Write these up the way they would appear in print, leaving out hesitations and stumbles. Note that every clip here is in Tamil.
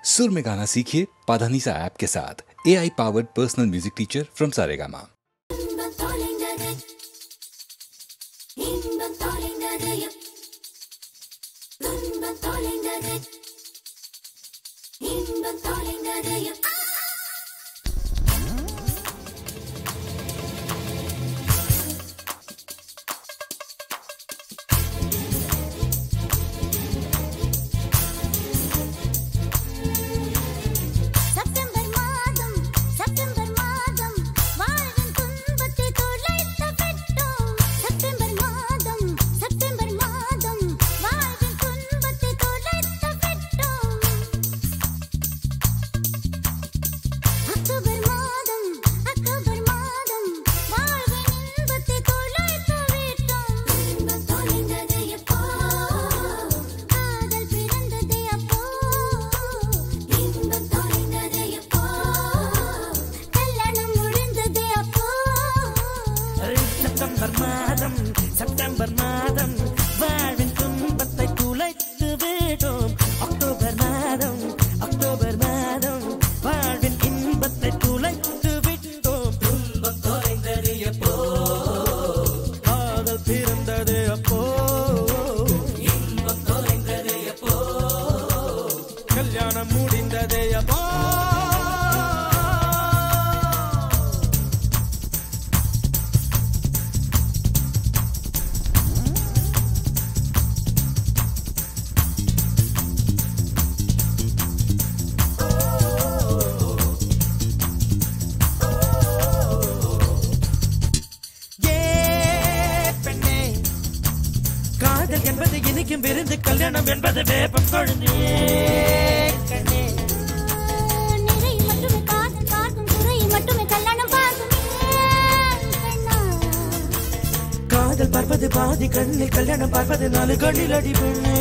सुर में गाना सीखिए पाधानीसा ऐप के साथ। AI powered personal music teacher from Saregama. September மாதம் வாழ்வின் துன்பத்தை துளைத்து விடும். அக்டோபர் மாதம் வாழ்வின் இன்பத்தை துளைத்து விட்டோம். துன்பம் தொலைந்தது எப்போ, காதல் பிறந்தது அப்போ. இன்பம் தொலைந்தது எப்போ, கல்யாணம் முடிந்தது அப்போ. என்பது இனிக்கும் விருந்து, கல்யாணம் என்பது வேப்பம் கொழுந்தே. கண்ணே நிறை மட்டுமே காதல் பார்க்கும், குறை மட்டுமே கல்யாணம் பார்க்கும். காதல் பார்ப்பது பாதி கண்ணில், கல்யாணம் பார்ப்பது 4 கண்ணில் அடி பெண்ணே.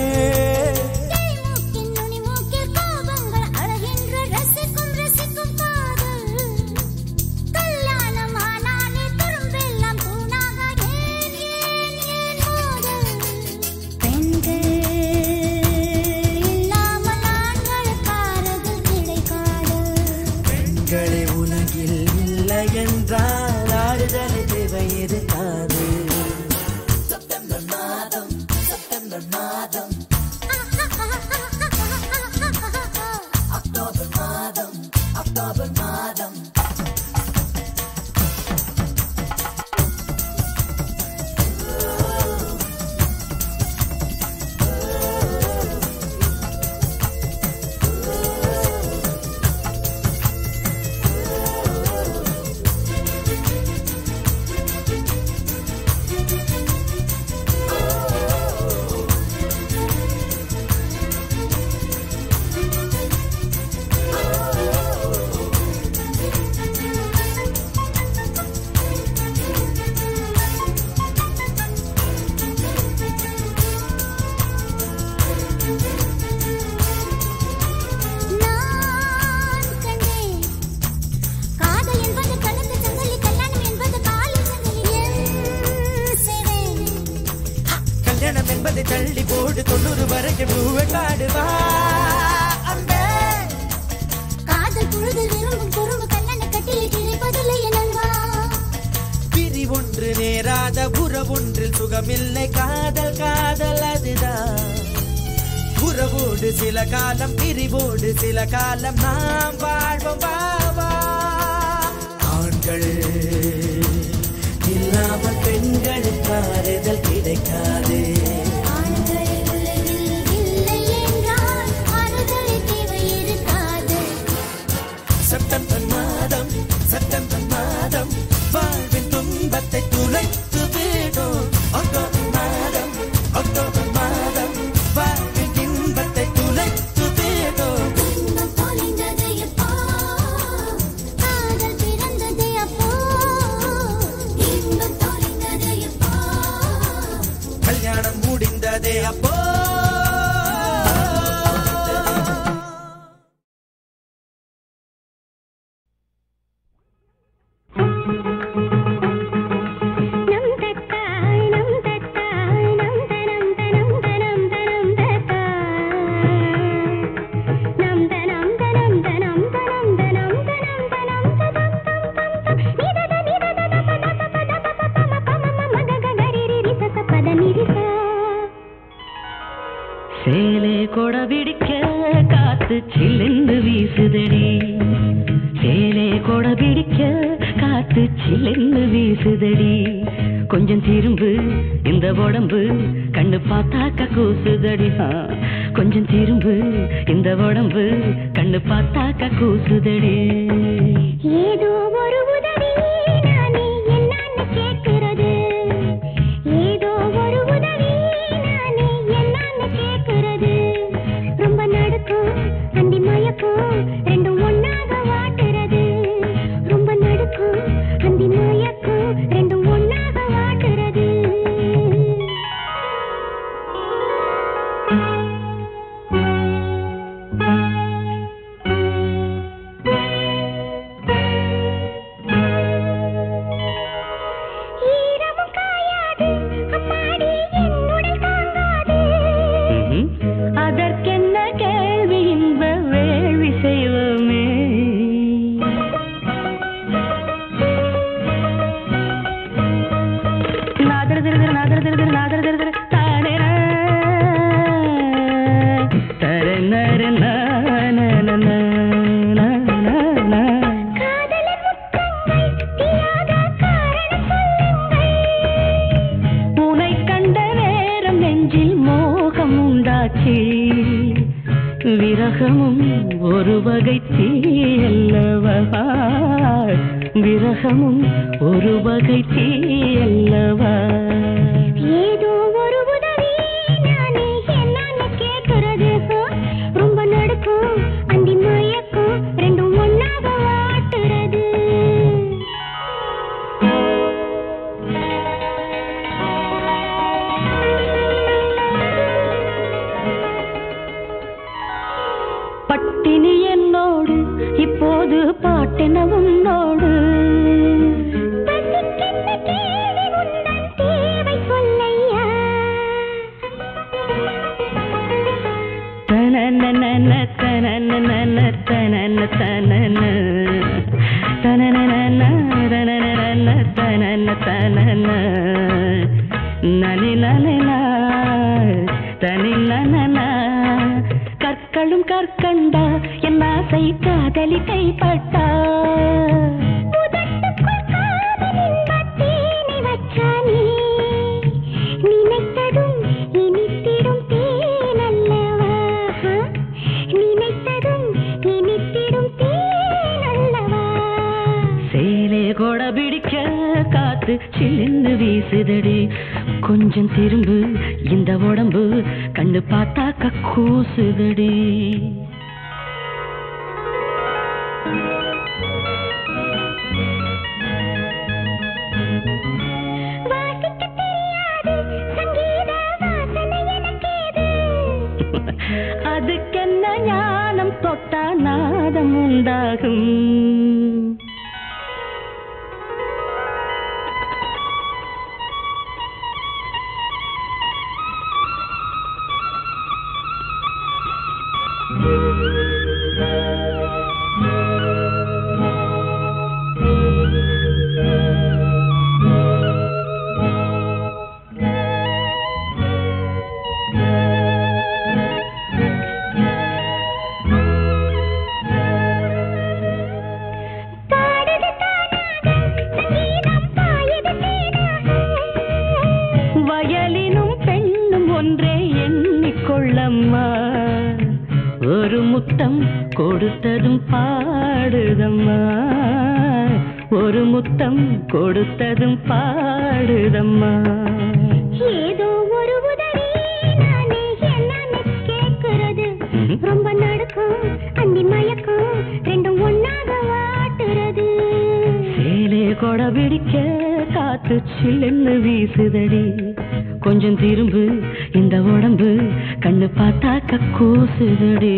உலகில் இல்லை என்றால் ஆறுதல் தேவை இருக்காது. செப்டம்பர் மாதம் அக்டோபர் மாதம் என்பதை தள்ளி போடு 90 வரைக்கும் பூவெட்டாடுவா. காதல் புழுதல் விரும்பும் குறும்பு கண்ணனை கட்டில் கிடைப்பதில்லை எனவா. பிரி ஒன்று நேராத உறவொன்றில் சுகமில்லை. காதல் காதல் அதுதான். உறவோடு சில காலம், பிரிவோடு சில காலம் நாம் வாழ்வோம். வாவா ஆண்கள் இல்லாமல் பெண்களுக்கு ஆறுதல் கிடைக்காது. செப்டம்பர் மாதம் வாழ்வின் துன்பத்தை துளைத்து விடும். அக்டோபர் மாதம் வாழ்வின் இன்பத்தை துளைத்து விடும். இன்பம் தொலைந்தது எப்போ, காதல் பிறந்தது அப்போ. இன்பம் தொலைந்தது எப்போ, கல்யாணம் காத்து சில்லென்று வீசுதடி சேலே கொடை பிடிக்க காத்து சில்லென்று வீசுதடி கொஞ்சம் திரும்பு இந்த உடம்பு கண்ணு பார்த்தாக்க கூசுதடி கொஞ்சம் திரும்பு இந்த உடம்பு கண்ணு பார்த்தாக்க கூசுதடி ஏதோ ஒரு உதவி நானே என்னன்னு கேட்கிறது ஏதோ ஒரு உதவி நானே என்னன்னு கேட்கிறது ரொம்ப நடுக்கும் அந்தி மயக்கும் ரெண்டும் ஒன்னாக வாட்டுறது ரொம்ப நடுக்கும் அந்தி மயக்கும் ரெண்டும் ஒன்னாக வாட்டுறது அதற்கென்ன கேள்வி இன்ப வேள்வி செய்வோமே உனை கண்ட நேரம் நெஞ்சில் மோகம் உண்டாச்சு விரகமும் ஒரு வகை தீயல்லவா விரகமும் ஒரு வகை தீயல்லவா ஏதோ ஒரு உதவி நானே என்னன்னு கேட்கிறது ரொம்ப நடுக்கும் அந்தி மயக்கும் ரெண்டும் ஒன்னாக வாட்டுறது பட்டினி என்னோடு இப்போது பாட்டென உன்னோடு பசிக்கென்ன கேள்வி உந்தன் தேவை சொல்லையா தனனனன தனனனன தனன தனன தனனனன தனனனன தனன தனன நனினனன தனினனன கற்களும் கற்கண்டா என் ஆசை காதலி கைப்பட்டா உதட்டுக்குள் காதலின் பத்தேனை வச்சானே நினைத்ததும் இனித்திடும் தேனல்லவா நினைத்ததும் இனித்திடும் தேனல்லவா சேலே கொடை பிடிக்க காத்து சில்லென்று வீசுதடி கொஞ்சம் திரும்பு இந்த உடம்பு கண்ணு பார்த்தாக்க கூசுதடி வாசிக்க தெரியாது சங்கீத வாசனை எனக்கேது அதுக்கென்ன ஞானம் தொட்டா நாதம் உண்டாகும் வயலினும் பெண்ணும் ஒன்றே எண்ணிக்கொள்ளம்மா ஒரு முத்தம் கொடுத்ததும் பாடுதம்மா ஒரு முத்தம் கொடுத்ததும் பாடுதம்மா ஏதோ ஒரு உதவி நானே என்னன்னு கேட்கிறது ரொம்ப நடுக்கும் அந்தி மயக்கும் ரெண்டும் ஒன்னாக வாட்டுறது சேலே கொடை பிடிக்க காத்து சில்லென்னு வீசுதடி கொஞ்சம் திரும்பு இந்த உடம்பு கண்ணு பார்த்தாக்க கூசுதடி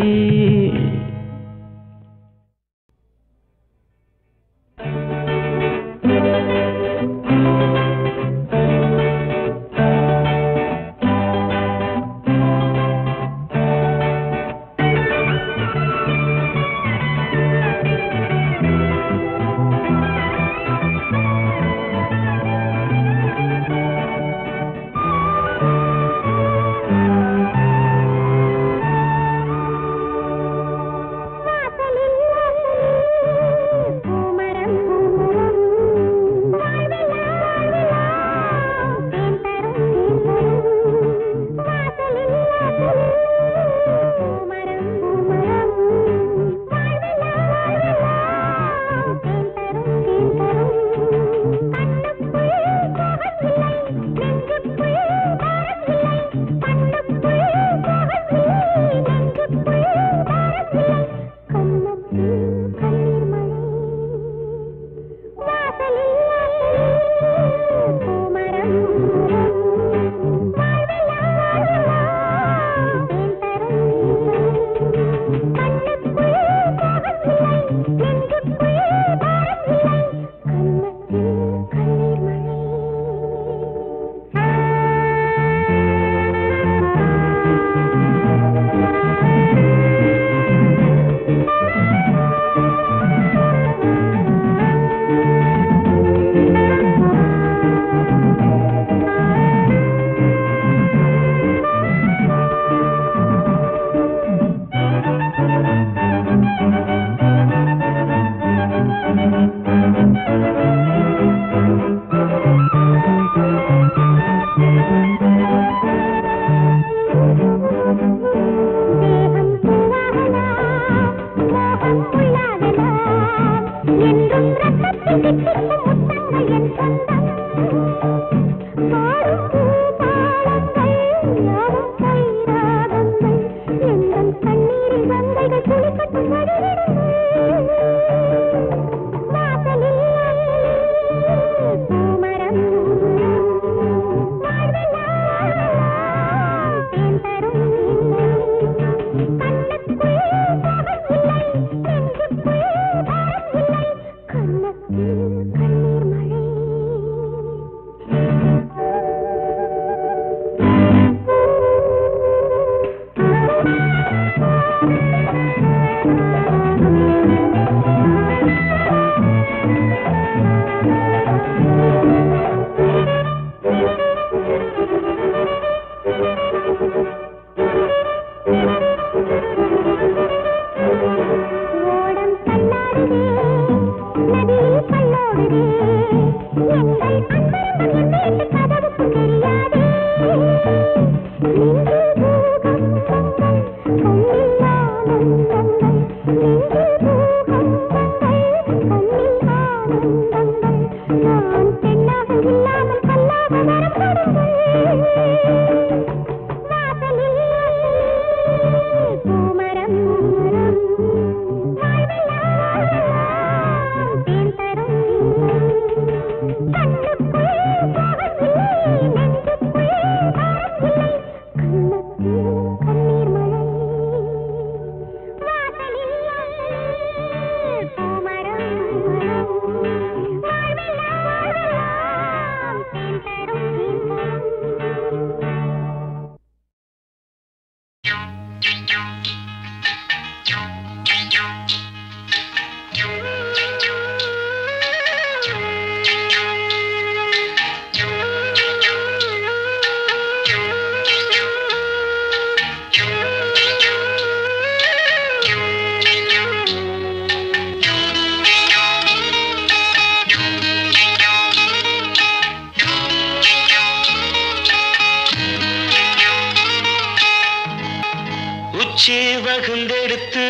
வகுந்தெடுத்து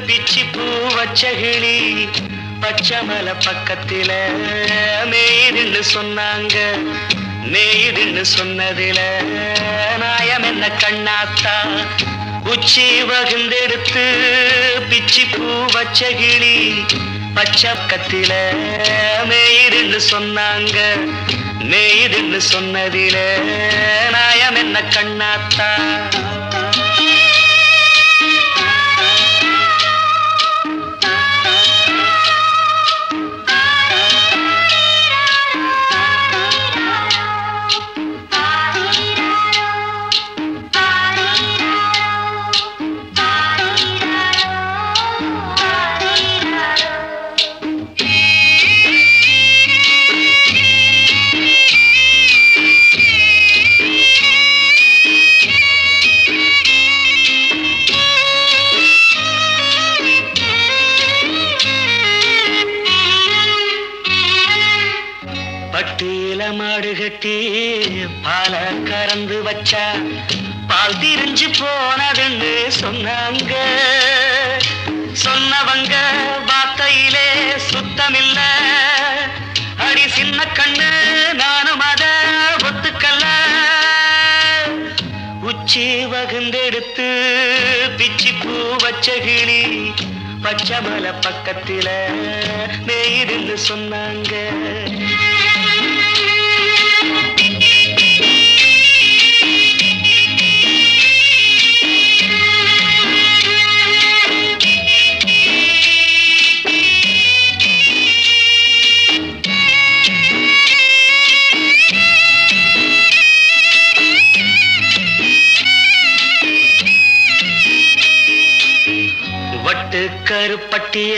பிச்சி பூ வச்சகிளி பச்சமல பக்கத்தில மேய்துன்னு சொன்னாங்க. மேய்துன்னு சொன்னதில நாயம் என்ன கண்ணாத்தா. உச்சி வகுந்தெடுத்து பிச்சி பூ வச்சகிளி பச்சக்கத்தில மேய்துன்னு சொன்னாங்க. மேய்துன்னு சொன்னதில நாயம் என்ன கண்ணாத்தா. மாடு கட்டி பால கறந்து வச்சா பால் திரிஞ்சு போனதுன்னு சொன்னாங்க. சொன்னவங்க வார்த்தையிலே சுத்தமில்ல. அடி சின்ன கண்ணு நானும் அத ஒத்துக்கல்ல. உச்சி வகுந்தெடுத்து பிச்சி பூ வச்ச கிளி பச்சமல பக்கத்தில மேய்துன்னு சொன்னாங்க. கருப்பட்டிய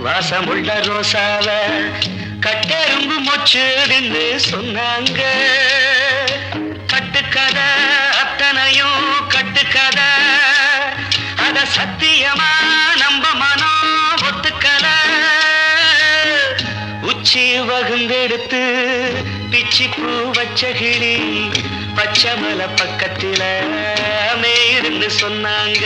வாசமுள்ள ரோசாவ கட்டெரும்பு மொச்சுதுன்னு சொன்னாங்க. கட்டுக்கதை அத்தனையும் கட்டுக்கதை. அத சத்தியமா நம்ப மனம் ஒத்துக்கல. உச்சி வகுந்தெடுத்து பிச்சி பூ வச்ச கிளி பச்சமல பக்கத்தில மேய்துன்னு சொன்னாங்க.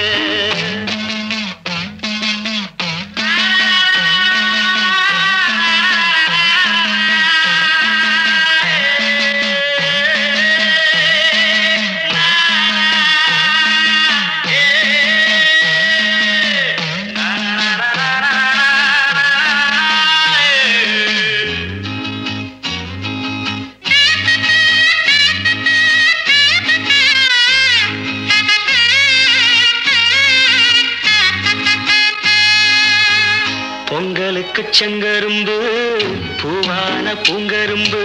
பொங்கலுக்கு செங்கரும்பு பூவான பூங்கரும்பு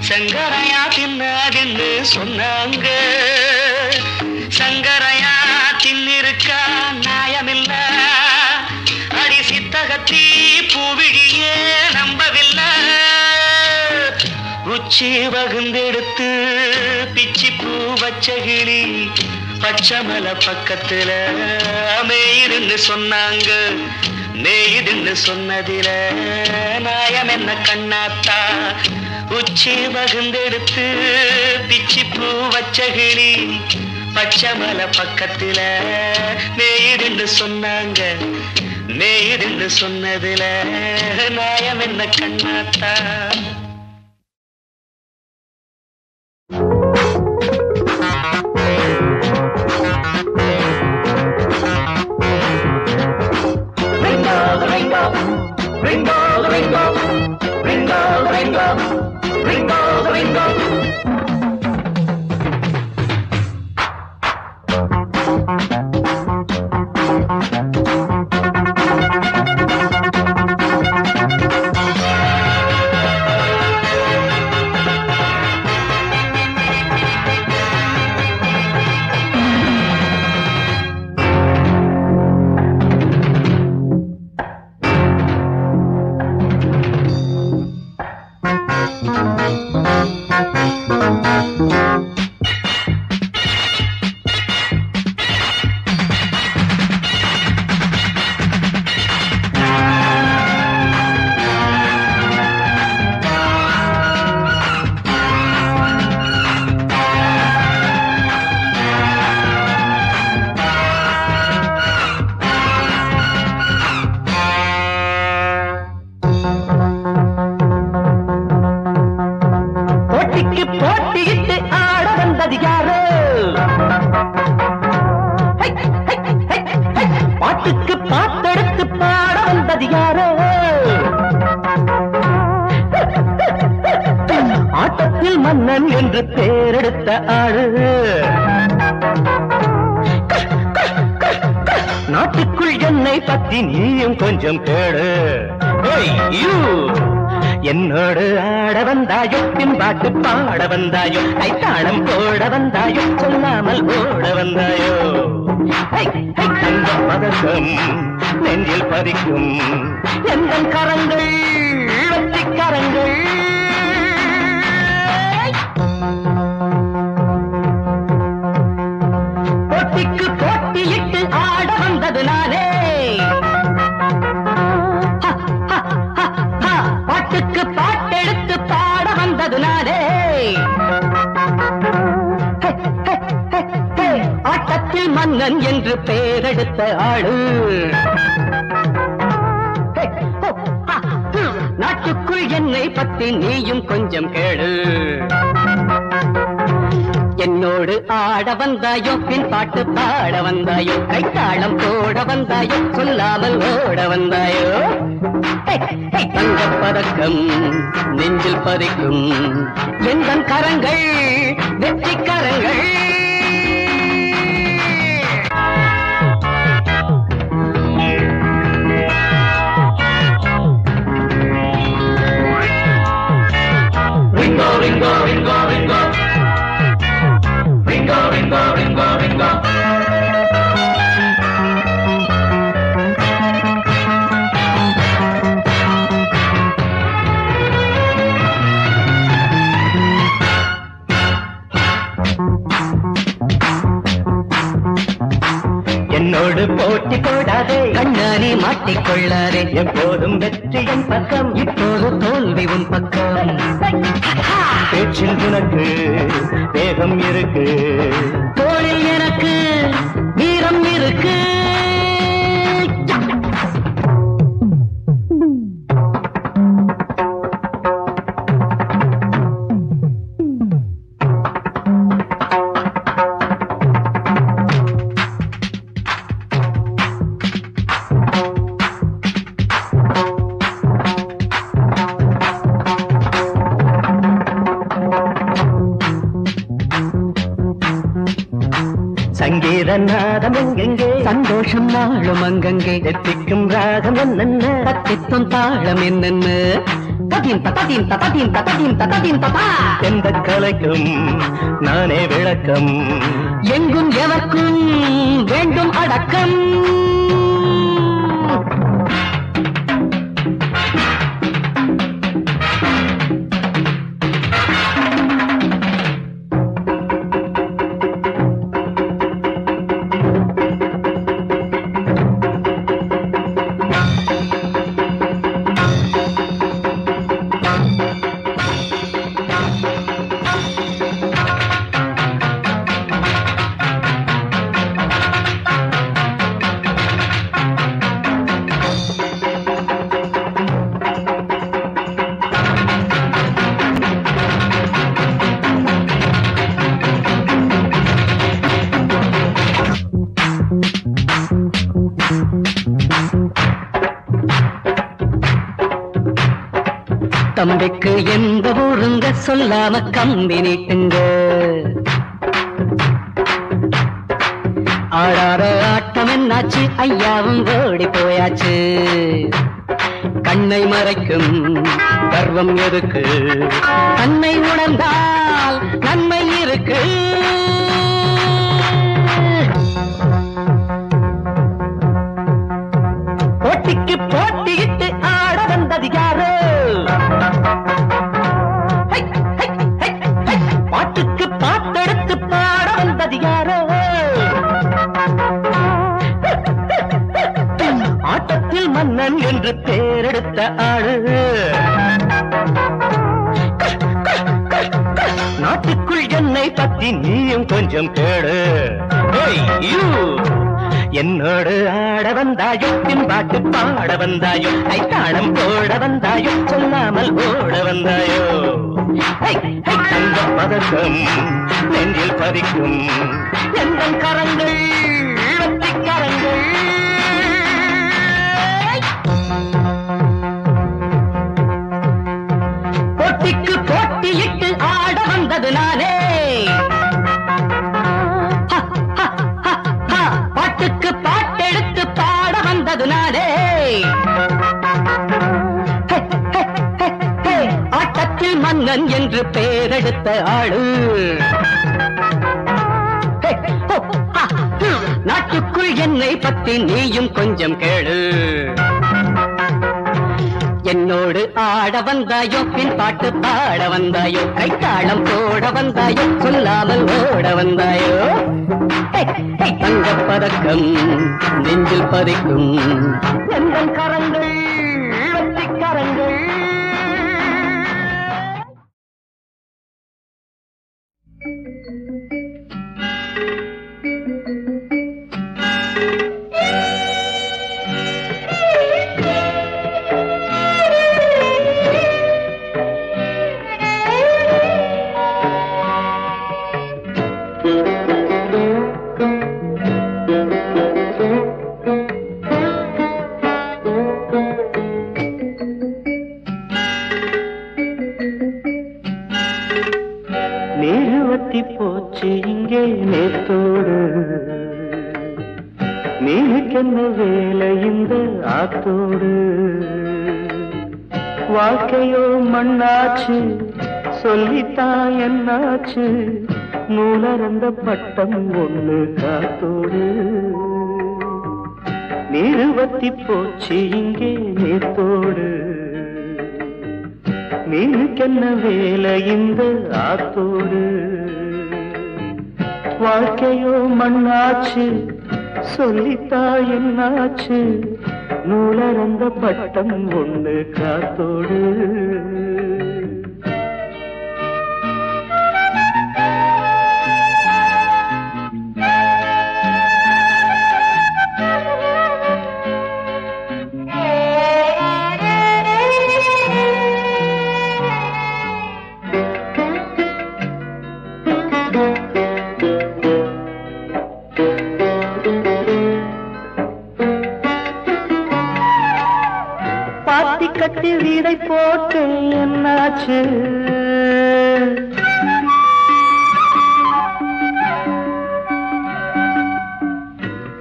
சங்கரையா தின்னாதுன்னு சொன்னாங்க. சங்கரையா தின்னிருக்கா நியாயமில்ல. அடி சித்தகத்தி பூவிழியே நம்பவில்லை. உச்சி வகுந்தெடுத்து பிச்சி பூ வச்ச கிளி பச்சமல பக்கத்துல மேய்துன்னு சொன்னாங்க. மேய்துன்னு சொன்னதில நாயம் என்ன கண்ணாத்தா. உச்சி வகுந்தெடுத்து பிச்சி பூ வச்ச கிளி பச்சமலை பக்கத்துல மேயிடுன்னு சொன்னாங்க. மேயிடுன்னு சொன்னதுல நாயம் என்ன கண்ணாத்தா? நாட்டுக்குள் என்னை பத்தி நீயும் கொஞ்சம் கேடு. என்னோடு ஆட வந்தாயோ, பின்பாட்டு பாட வந்தாயோ, கைத்தாளம் போட வந்தாயோ, சொல்லாமல் ஓட வந்தாயோ. அந்த பதக்கம் நெஞ்சில் பதிக்கும் எந்த கரங்கள் வெற்றி கரங்கள். போட்டிக்கு போட்டியிட்டு ஆட வந்தது நானே, பாட்டுக்கு பாட்டெடுத்து பாட வந்தது நானே. ஆட்டத்தில் மன்னன் என்று பெயரெடுத்த ஆளு. நாட்டுக்குள் என்னை பத்தி நீயும் கொஞ்சம் கேளு. என்னோடு ஆட வந்தாயோ, பின் பாட்டு பாட வந்தாயோ, கைத்தாளம் போட வந்தாயோ, சொல்லாமல் ஓட வந்தாயோ. தங்கப் பதக்கம் நெஞ்சில் பதிக்கும் எந்த கரங்கள் வெற்றி கரங்கள். Ringo, ringo, ringo, ringo. Ringo, ringo, ringo, ringo. என்னோடு போட்டி போடாதே, கண்ணாடி மாட்டிக்கொள்ளாதே. எப்போதும் வெற்றி என் பக்கம், இப்போது தோல்வி உன் பக்கம். பேச்சில் உனக்கு வேகம் இருக்கு, தோளில் எனக்கு வீரம் இருக்கு. சங்கீத நாதம் எங்கெங்கே, சந்தோஷம் நாளும் அங்கங்கே. எத்திக்கும் ராகம் என்னென்ன, தத்தித்தும் தாளம் என்னென்ன. ததீம் ததீம் ததீம் ததீம் ததீம் ததா. எந்த கலைக்கும் நானே விளக்கம், எங்கும் எவர்க்கும் வேண்டும் அடக்கம். தம்பிக்கு எந்த ஊருங்க சொல்லாம கம்பி நீட்டுங்க. ஆடாத ஆட்டம் என்னாச்சு, ஐயாவும் ஓடி போயாச்சு. கண்ணை மறைக்கும் கர்வம் எதுக்கு, தன்னை உணர்ந்தால் நன்மை இருக்கு. போட்டிக்கு போட்டியிட்டு ஆட வந்தது யாரு, பாட்டுக்கு பாட்டெடுத்து பாட வந்தது யாரு, ஆட்டத்தில் மன்னன் என்று பேரெடுத்த ஆளு. நாட்டுக்குள் என்னை பத்தி நீயும் கொஞ்சம் கேடு. என்னோடு ஆட வந்தாயோ, பின்பாட்டு பாட வந்தாயோ, கைத்தாளம் போட வந்தாயோ, சொல்லாமல் ஓட வந்தாயோ. தங்க பதக்கம் நெஞ்சில் பதிக்கும் எங்கள் கரங்கள் வெற்றி கரங்கள். போட்டிக்கு போட்டியிட்டு ஆட வந்தது நானே, பாட்டுக்கு பாட்டெடுத்து பாட வந்தது நானே. ஆட்டத்தில் மன்னன் என்று பெயரெடுத்த ஆளு. நாட்டுக்குள் என்னை பத்தி நீயும் கொஞ்சம் கேளு. என்னோடு ஆட வந்தாயோ, பின் பாட்டு பாட வந்தாயோ, கைத்தாளம் போட வந்தாயோ, சொல்லாமல் ஓட வந்தாயோ. தங்கப் பதக்கம் நெஞ்சில் பதிக்கும் எங்கள் கரங்கள் வெற்றி கரங்கள். போச்சு இங்கே நேத்தோடு, நீனுக்கென்ன வேலை இந்த ஆத்தோடு. வாழ்க்கையோ மண்ணாச்சு, சொல்லித்தான் என்னாச்சு, நூலறந்த பட்டம் ஒண்ணு காத்தோடு. நீருவத்தி போச்சு இங்கே நேத்தோடு, நீனுக்கென்ன வேலை இந்த ஆத்தோடு. வாழ்க்கையோ மண்ணாச்சு, சொல்லித்தா என்னாச்சு, நூலறந்த பட்டம் ஒண்ணு காத்தோடு. கட்டி வீடை போட்டு என்னாச்சு,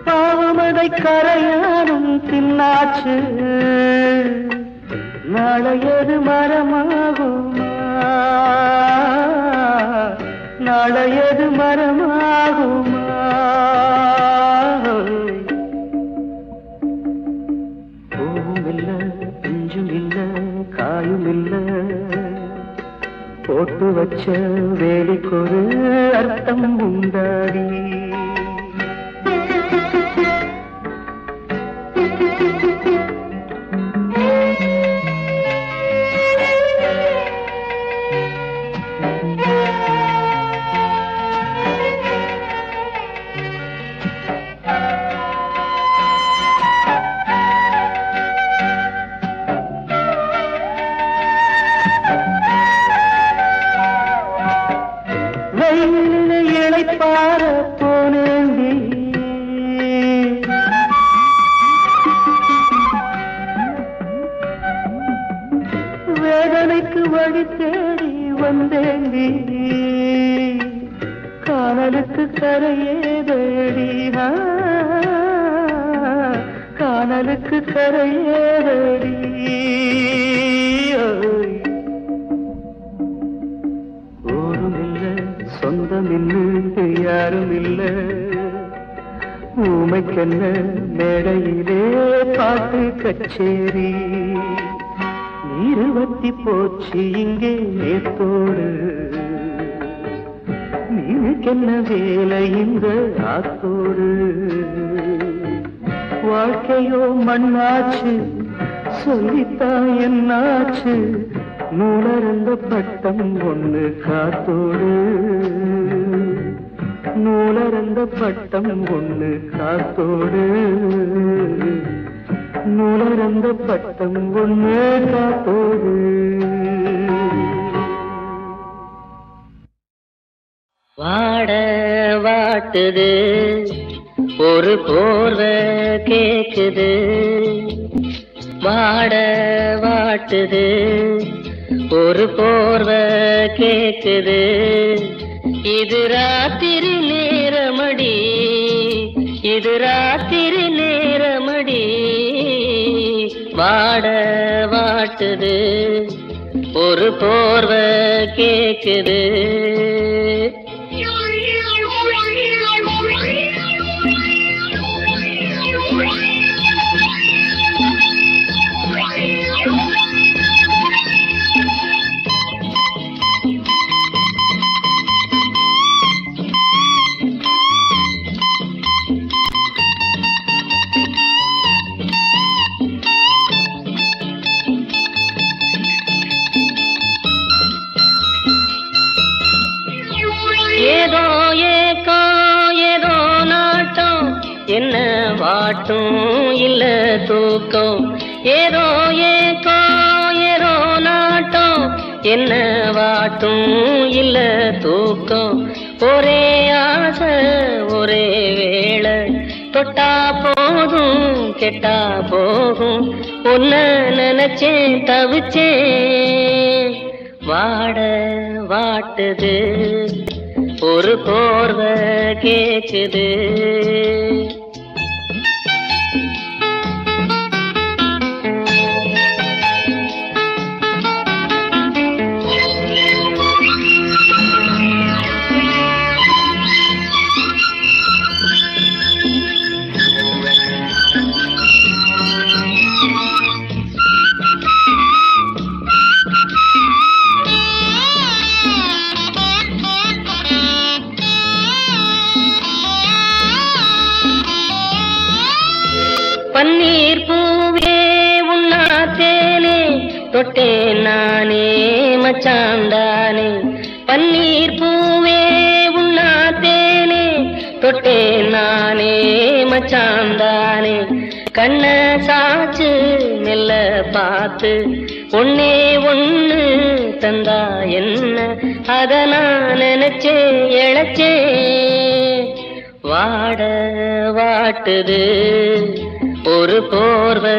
பாவமதை கரையானும் தின்னாச்சு. நாளையது மரமாகுமா, நாளையது மரமாகுமா. போட்டு வச்ச வேலிக்கொரு அர்த்தம் உண்டாடி. பார போன வந்தேண்டி காணலுக்கு கரையேதடி காணலுக்கு கரையேதடி ஊருமில்ல சொந்தமில்லை யாரும் இல்ல ஊமைக்கென்ன மேடையிலே பாட்டு கச்சேரி இருவத்தி போச்சு இங்கே நேத்தோடு நீனுக்கென்ன வேலை இந்த ஆத்தோடு வாழ்க்கையோ மண்ணாச்சு சொல்லித்தான் என்னாச்சு நூலறந்த பட்டம் ஒண்ணு காத்தோடு நூலறந்த பட்டம் ஒண்ணு காத்தோடு நூலறந்த பட்டம் ஒண்ணு காத்தோடு வாட வாட்டுது ஒரு போர்வை கேக்குது வாட வாட்டுது ஒரு போர்வை கேக்குது இது ராத்திரி நேரமடி இது ராத்திரி நேரமடி வாட வாட்டுது ஒரு போர்வை கேக்குது ஏதோ ஏக்கம் ஏதோ நாட்டம் என்ன வாட்டும் இல்ல தூக்கம் ஏதோ ஏக்கம் ஏதோ நாட்டம் என்ன வாட்டும் இல்ல தூக்கம் ஒரே ஆசை ஒரே வேளை தொட்டா போதும் கெட்டா போகும் ஒன்ன நினைச்சேன் தவிச்சேன் வாட வாட்டுது ஒரு போர்வை கேக்குது பன்னீர் பூவே உண்ணாத்தேனே தொட்டேன் நானே மச்சாந்தானே பன்னீர் பூவே உண்ணாத்தேனே தொட்டேன் நானே மச்சாந்தானே கண்ண சாச்சு மெல்ல பார்த்து ஒன்னே ஒண்ணு தந்தா என்ன அத நான் நினைச்சே இழைச்சே வாட வாட்டுது ஒரு போர்வை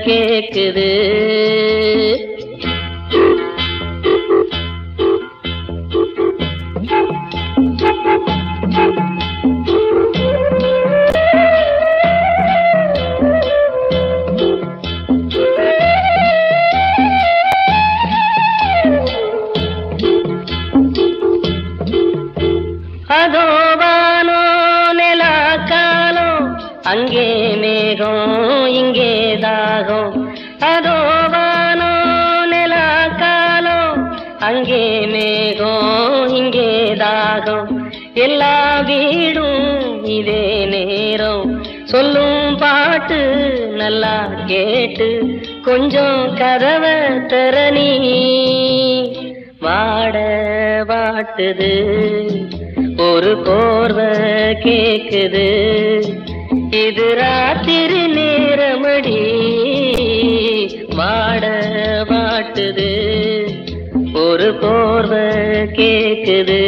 கேக்குது அதோ வானோ நிலா காலம் அங்கே மேகம் இங்கே தாகம் அதோ வானோ நிலா காலம் அங்கே மேகம் இங்கே தாகம் எல்லா வீடும் இதே நேரம் சொல்லும் பாட்டு நல்லா கேட்டு கொஞ்சம் கதவை திறனி வாட வாட்டுது ஒரு போர்வை கேக்குது இது ராத்திரி நேரமடி வாட வாட்டுது ஒரு போர்வை கேக்குது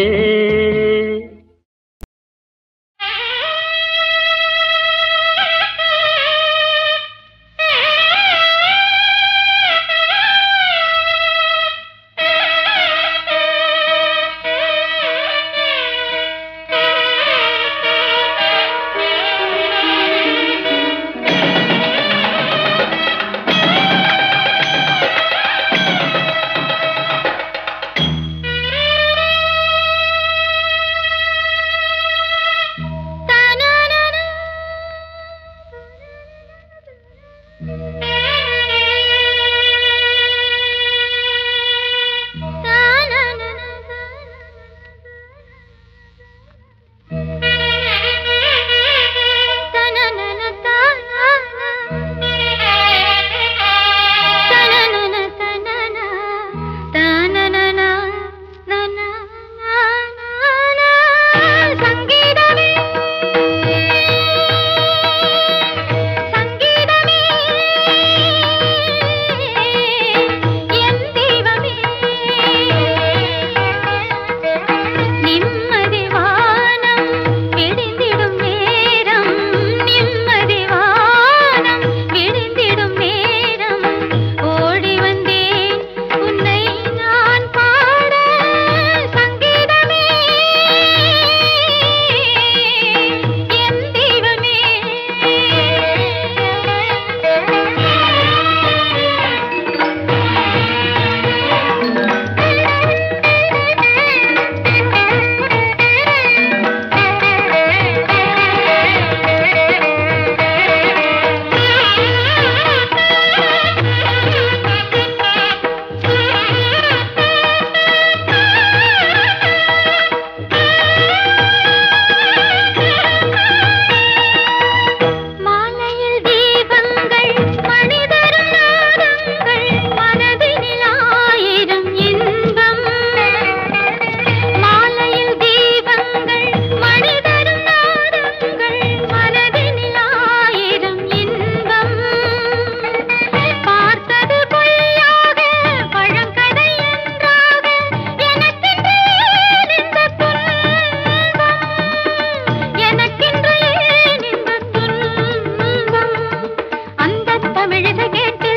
தமிழிசை கேட்டு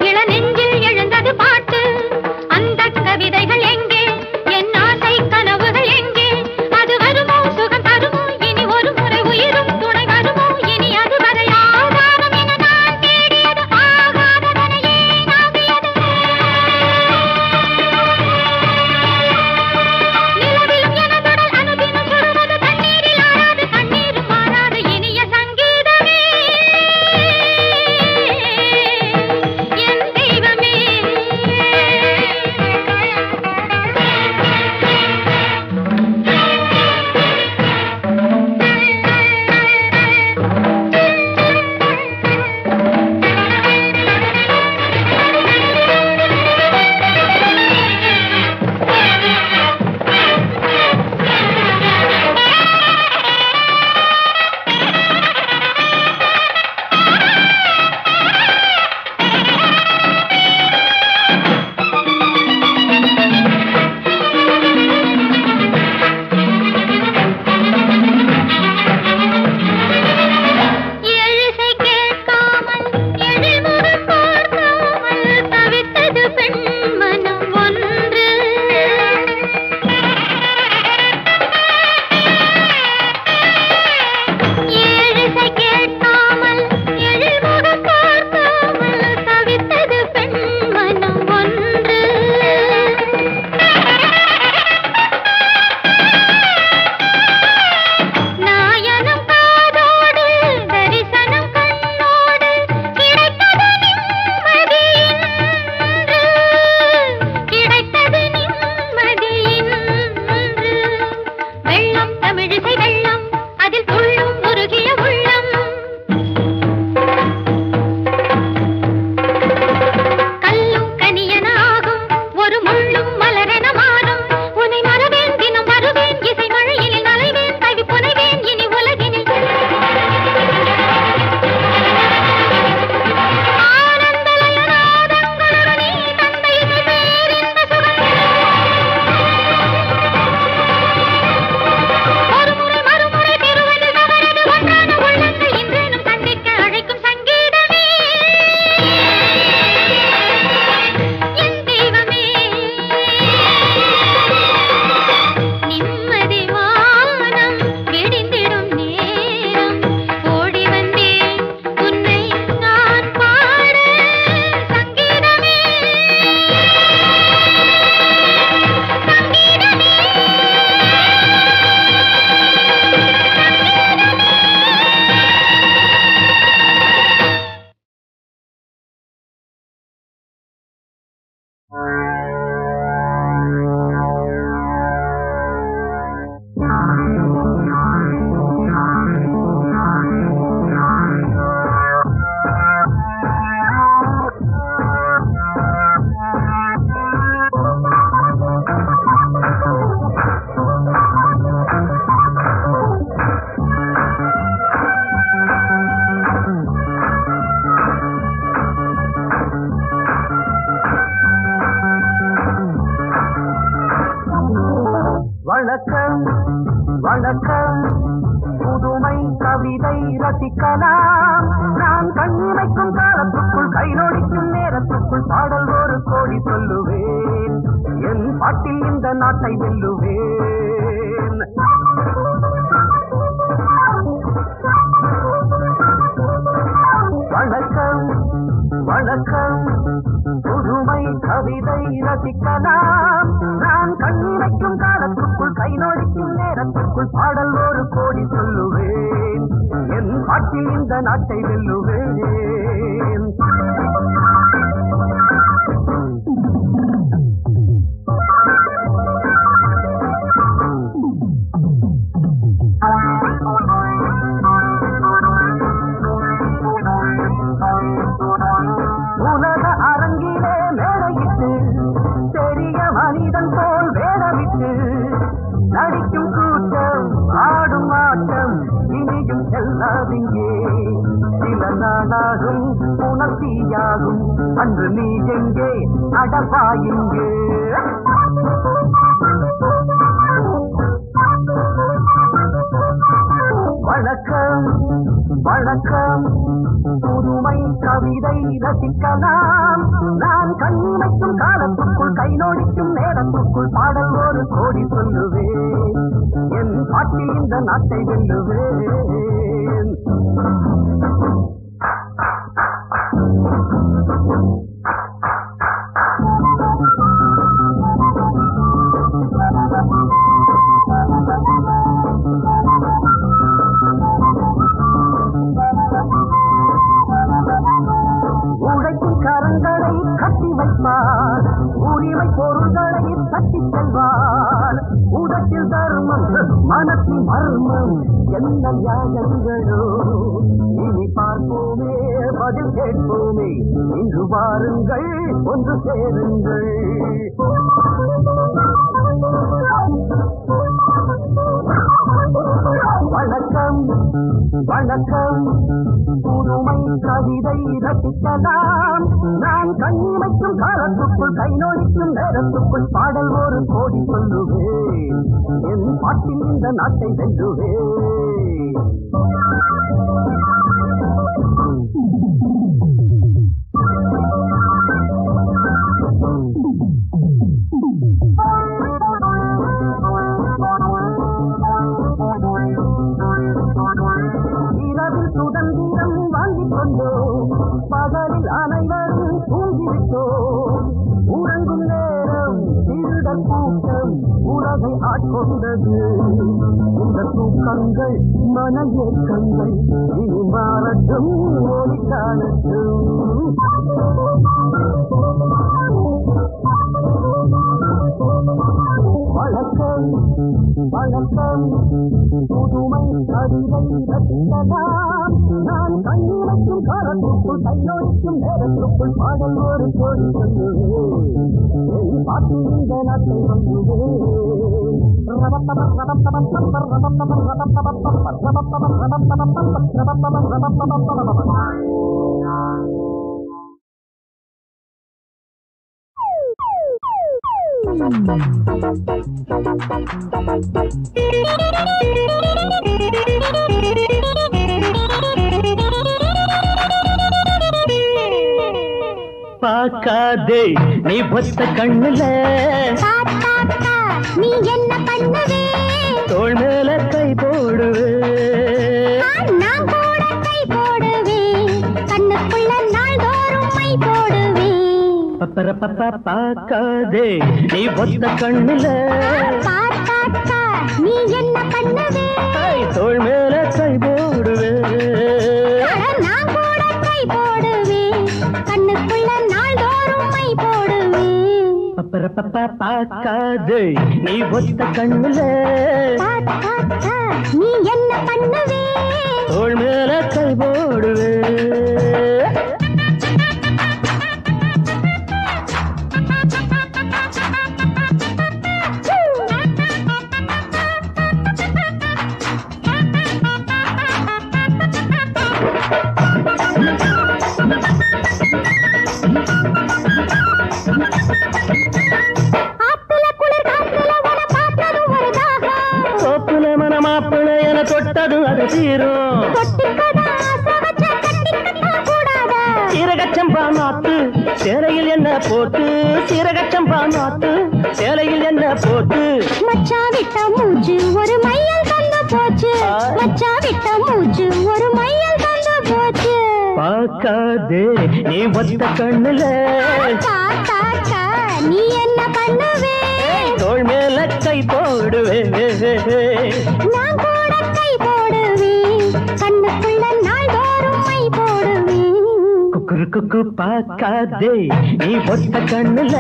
இளநெஞ்சில் எழுந்தது பாட்டு. அந்த கவிதைகள் எங்கே, என் ஆசை கனவுகள் எங்கே? அது வருமோ, சுகம் தருமோ, இனி ஒரு முறை உயிரும் துணை வருமோ? இனி அது வரை ஆதாரம் என நான் தேடியது ஆகாததனையே நாடியது. நிலவிலும் எனதுடல் அனுதினம் சுடுவது தண்ணீரில் ஆறாது, கண்ணீரும் மாறாது இனிய சங்கீதமே. என் தெய்வமே. எழுசை கேட்காமல் எழில்முகம் பார்க்காமல் தவித்தது பெண்மனம் ஒன்று. எழுசை கேட்காமல் எழில்முகம் பார்க்காமல் தவித்தது பெண்மனம் ஒன்று. நாயனம் காதோடு தரிசனம் கண்ணோடு கிடைத்தது நிம்மதி இன்று. கிடைத்தது நிம்மதி இன்று. வெள்ளம் தமிழிசை வெள்ளம், அதில் துள்ளும் உருகிய உள்ளம். கல்லும் கனியன ஆகும், ஒரு முள்ளும் மலரென மாறும். உன்னை மறவேன், தினம் வருவேன், இசை மழையில் நனைவேன், தவி புனைவேன் இனி உலகினில். ஆனந்தலய நாதங்களோடு நீ தந்த இசை பேரின்ப சுகம். ஒருமுறை மறுமுறை பெறுவது தவறது, ஒன்றான உள்ளங்கள் இன்றேனும் சந்திக்க அழைக்கும் சங்கீதமே. என் தெய்வமே. நிம்மதி வானம் விடிந்திடும் நேரம், ஓடி வந்தேன் உன்னை நான் பாட. சங்கீதமே. வணக்கம் வணக்கம், புதுமை கவிதை ரசிக்கலாம். நான் கண்ணிமைக்கும் காலத்துக்குள் கை நோடிக்கும் நேரத்துக்குள் பாடல் ஒரு கோடி சொல்லுவேன். என் பாட்டில் இந்த நாட்டை வெல்லுவேன். வணக்கம் வணக்கம், புதுமை கவிதை ரசிக்கலாம். நான் கண்ணிமைக்கும் காலத்துக்குள் கை நோடிக்கும் நேரத்துக்குள் பாடல் ஒரு கோடி சொல்லுவேன். என் பாட்டில் இந்த நாட்டை வெல்லுவேன். உலக அரங்கிலே மேடையிட்டு பெரிய மனிதன் போல் வேடவிட்டு நடிக்கும் கூட்டம் ஆடும் ஆட்டம் இனியும் செல்லாதிங்கே. சில நாளாகும் உணர்ச்சியாகும், அன்று நீ எங்கே அடவாயிங்கே. வணக்கம் வழக்கம் புதுமை கவிதை ரசிக்கலாம் நான் கண்ணிமைக்கும் காலத்துக்குள் கை நோடிக்கும் நேரத்துக்குள் பாடல் ஒரு கோடி சொல்லுவேன் என் பாட்டில் இந்த நாட்டை வெல்லுவேன் உழைக்கும் கரங்களை கட்டி வைப்பார் உரிமை பொருள்களை தட்டி செல்வார் உதட்டில் தர்மம் மனத்தின் மர்மம் என்ன நியாயங்களோ இனி பார்ப்போமே பதில் கேட்போமே இன்று வாருங்கள் ஒன்று சேருங்கள் வணக்கம் வணக்கம் புதுமை கவிதை ரசிக்கலாம் நான் கண்ணிமைக்கும் காலத்துக்குள் கை நோடிக்கும் நேரத்துக்குள் பாடல் ஒரு கோடி சொல்லுவேன் என் பாட்டில் இந்த நாட்டை வெல்லுவேன் இரவில் சுதந்திரம் வாங்கிக் கொண்டோம் பகலில் அனைவரும் தூங்கிவிட்டோம் உறங்கும் நேரம் திருடர் கூட்டம் உலகை ஆட்கொண்டது இந்த தூக்கங்கள் மன ஏக்கங்கள் இனி மாறட்டும் ஒளி காணட்டும் வணக்கம் வணக்கம் புதுமை கவிதை ரசிக்கலாம் நான் கண்ணிமைக்கும் காலத்துக்குள் கையொழிக்கும் நேரத்துக்குள் பாடல் ஒரு கோடி சொல்லுவேன் என் பாட்டில் இந்த நாட்டை பார்க்காதே நீ ஒத்த கண்ணுல நீ என்ன பண்ணுவே தோள் மேல கை போடுவே நான் கூட கை போடுவேன் கண்ணுக்குள்ள நாள்தோறும் மை போடுவேன் பப்பர பப்பா பார்க்காதே நீ ஒத்த கண்ணுல நீ என்ன பண்ணுவே தோள் மேல கை போடுவே நான் கூட கை போடுவேன் கண்ணுக்குள்ள நாள்தோறும் மை போடுவேன் பப்பர பப்பா பார்க்காதே நீ ஒத்த கண்ணுல நீ என்ன பண்ணுவே தோள் மேல கை போடுவே தொட்டதும் அது தீரும் சீரகச்சம்பா நாத்து சேலையில் என்ன போட்டு சீரகச்சம்பா நாத்து சேலையில் என்ன போட்டு மச்சா விட்ட மூச்சு ஒரு மையல் தந்து போச்சு மச்சா விட்ட மூச்சு ஒரு மையல் தந்து போச்சு பார்க்காதே நீ ஒத்த கண்ணுல நீ என்ன பண்ணுவே தோள் மேல கை போடுவே நான் கூட கை போடுவேன் கண்ணுக்குள்ள நாள்தோறும் மை போடுவேன் குக்குரு குக்கு பார்க்காதே நீ ஒத்த கண்ணுல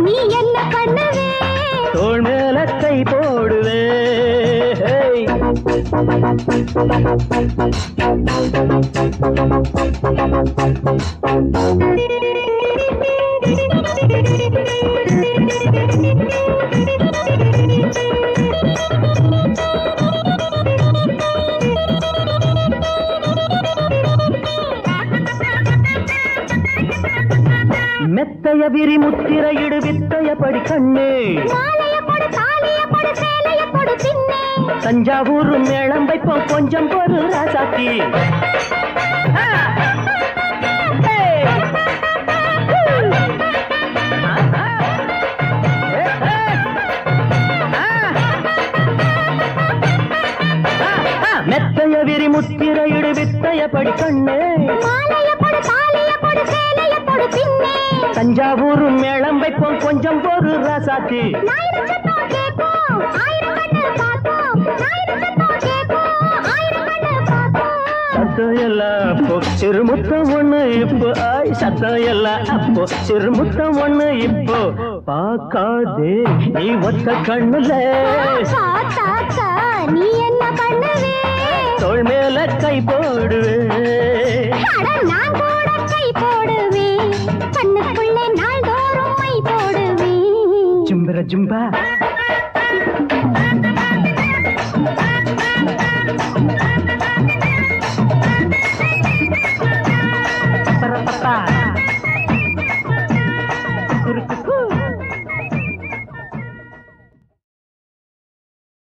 நீ என்ன பண்ணுவே தோள் மேல கை போடுவே மெத்தைய விரி முத்திரையிடு வித்தைய படி கண்ணே மாலைய படு தாலிய படு சேலைய படு தின்னே தஞ்சாவூர் மேளம் வைப்போம் கொஞ்சம் பொறு ராசாத்தி. மெத்தைய விரி முத்திரையிடு வித்தைய படி கண்ணு, தஞ்சாவூர் மேளம் வைப்போம் கொஞ்சம் பொறு ராசாத்தி. சத்தம் எல்லாம் அப்போ சிறுமுத்தம் ஒண்ணு இப்போ, ஆய் சத்தம் எல்லாம் அப்போ சிறுமுத்தம் ஒண்ணு இப்போ. பாக்காதே நீ ஒத்த கண்ணுல நீ என்ன பண்ணுவே, தோள் மேல கை போடுவே, நான் கூட கை போடுவே, கண்ணுக்குள்ளே நாள்தோறும் மை போடுவே. ஜும்பர ஜும்பா